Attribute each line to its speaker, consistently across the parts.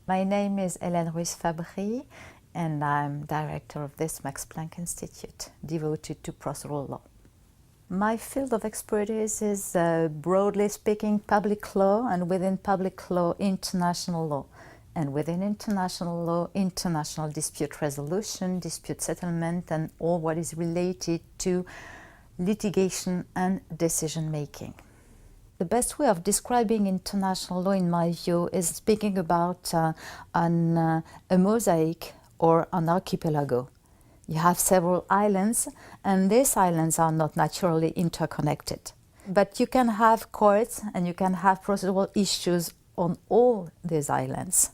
Speaker 1: My name is Hélène Ruiz Fabri, and I'm director of this Max Planck Institute, devoted to procedural law. My field of expertise is, broadly speaking, public law, and within public law, international law. And within international law, international dispute resolution, dispute settlement, and all what is related to litigation and decision making. The best way of describing international law, in my view, is speaking about a mosaic or an archipelago. You have several islands, and these islands are not naturally interconnected. But you can have courts and you can have procedural issues on all these islands.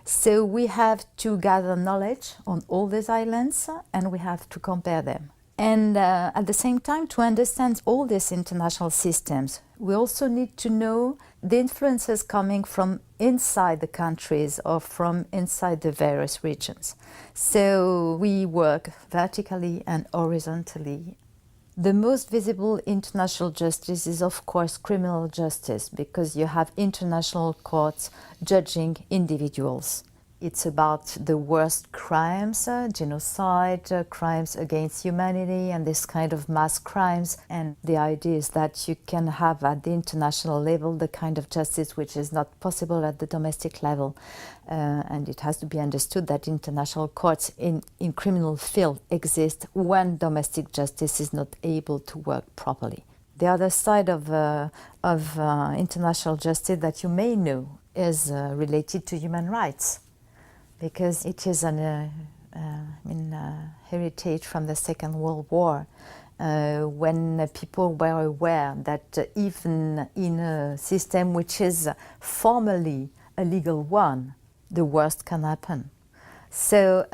Speaker 1: So we have to gather knowledge on all these islands, and we have to compare them. And at the same time, to understand all these international systems, we also need to know the influences coming from inside the countries or from inside the various regions. So we work vertically and horizontally. The most visible international justice is, of course, criminal justice, because you have international courts judging individuals. It's about the worst crimes, genocide, crimes against humanity, and this kind of mass crimes. And the idea is that you can have at the international level the kind of justice which is not possible at the domestic level. And it has to be understood that international courts in criminal field exist when domestic justice is not able to work properly. The other side of international justice that you may know is related to human rights, because it is an heritage from the Second World War, when people were aware that even in a system which is formally a legal one, the worst can happen. So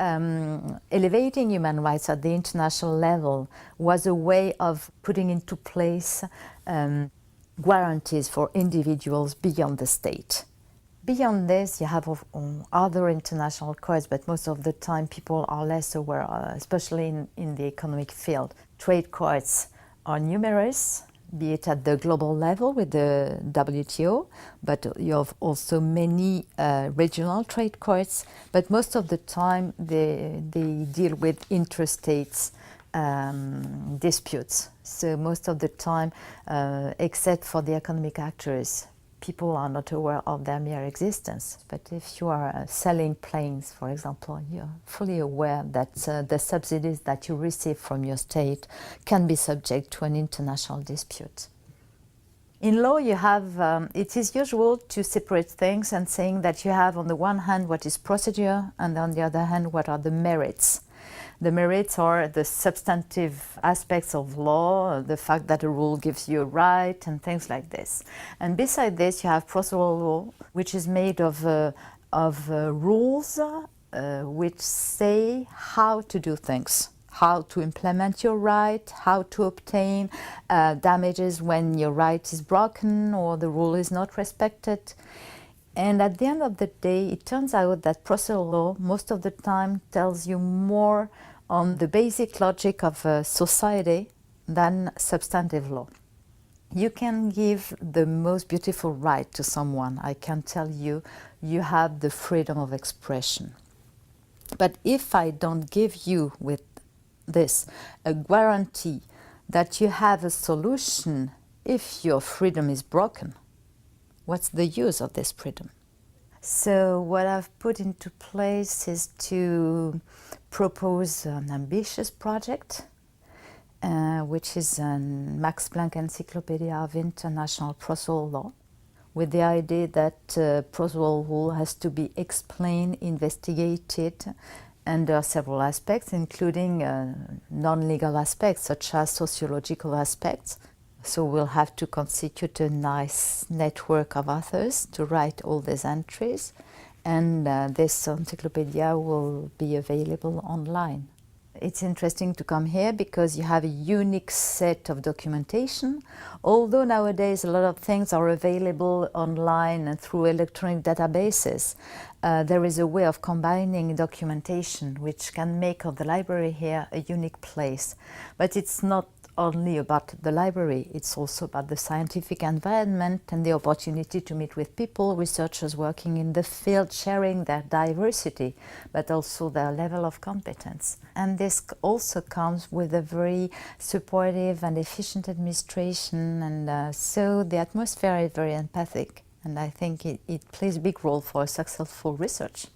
Speaker 1: elevating human rights at the international level was a way of putting into place guarantees for individuals beyond the state. Beyond this, you have other international courts, but most of the time people are less aware, especially in the economic field. Trade courts are numerous, be it at the global level with the WTO, but you have also many regional trade courts, but most of the time they deal with interstate disputes. So most of the time, except for the economic actors, people are not aware of their mere existence. But if you are selling planes, for example, you're fully aware that the subsidies that you receive from your state can be subject to an international dispute. In law, you have, it is usual to separate things and saying that you have on the one hand what is procedure, and on the other hand what are the merits. The merits are the substantive aspects of law, the fact that a rule gives you a right, and things like this. And beside this, you have procedural law, which is made of rules which say how to do things, how to implement your right, how to obtain damages when your right is broken or the rule is not respected. And at the end of the day, it turns out that procedural law most of the time tells you more on the basic logic of a society than substantive law. You can give the most beautiful right to someone. I can tell you, you have the freedom of expression. But if I don't give you with this a guarantee that you have a solution if your freedom is broken, what's the use of this freedom? So what I've put into place is to propose an ambitious project, which is a Max Planck Encyclopedia of International Procedural Law, with the idea that procedural law has to be explained, investigated under several aspects, including non-legal aspects such as sociological aspects. So we'll have to constitute a nice network of authors to write all these entries, and this encyclopedia will be available online. It's interesting to come here because you have a unique set of documentation. Although nowadays a lot of things are available online and through electronic databases, there is a way of combining documentation which can make of the library here a unique place. But it's not only about the library, it's also about the scientific environment and the opportunity to meet with people, researchers working in the field, sharing their diversity, but also their level of competence. And this also comes with a very supportive and efficient administration, and so the atmosphere is very empathic, and I think it plays a big role for successful research.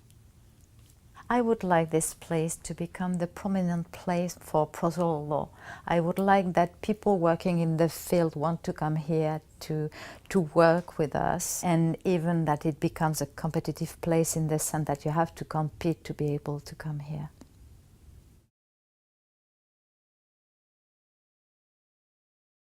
Speaker 1: I would like this place to become the prominent place for procedural law. I would like that people working in the field want to come here to work with us, and even that it becomes a competitive place in the sense that you have to compete to be able to come here.